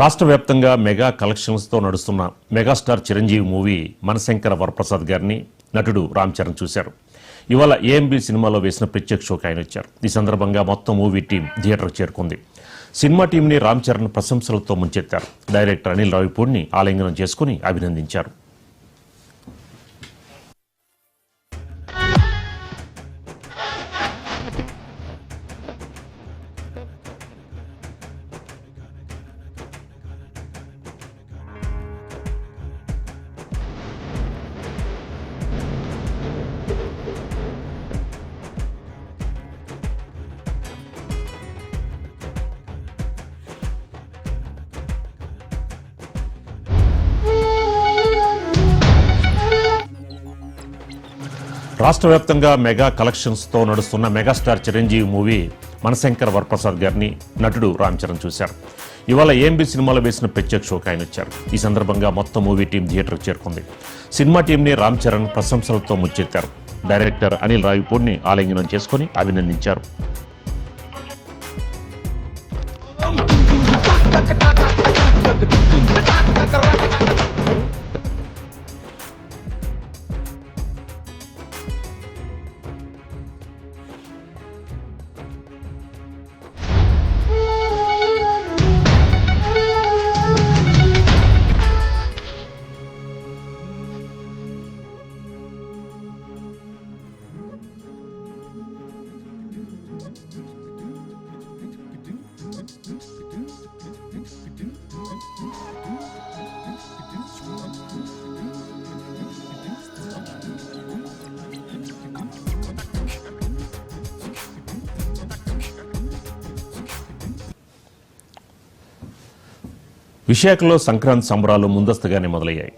రాష్ట్ర వ్యాప్తంగా మెగా కలెక్షన్స్తో నడుస్తున్న మెగాస్టార్ చిరంజీవి మూవీ మనశంకర వరప్రసాద్ గారిని నటుడు రామ్ చరణ్ చూశారు. ఇవాళ ఏఎంబీ సినిమాలో వేసిన ప్రత్యేక షోకి ఆయన వచ్చారు. ఈ సందర్భంగా మొత్తం మూవీ టీం థియేటర్ చేరుకుంది. సినిమా టీంని రామ్ చరణ్ ప్రశంసలతో ముంచెత్తారు. డైరెక్టర్ అనిల్ రావిపూడిని ఆలింగనం చేసుకుని అభినందించారు. రాష్ట్ర వ్యాప్తంగా మెగా కలెక్షన్స్తో నడుస్తున్న మెగాస్టార్ చిరంజీవి మూవీ మనశంకర వరప్రసాద్ గారిని నటుడు రామ్ చరణ్ చూశారు. ఇవాళ ఏఎంబీ సినిమాలో వేసిన ప్రత్యేక షోకి ఆయన వచ్చారు. ఈ సందర్భంగా మొత్తం మూవీ టీం థియేటర్కి చేరుకుంది. సినిమా టీంని రామ్ చరణ్ ప్రశంసలతో ముంచెత్తారు. డైరెక్టర్ అనిల్ రావిపూడిని ఆలింగనం చేసుకుని అభినందించారు. విశాఖలో సంక్రాంతి సంబరాలు ముందస్తుగానే మొదలయ్యాయి.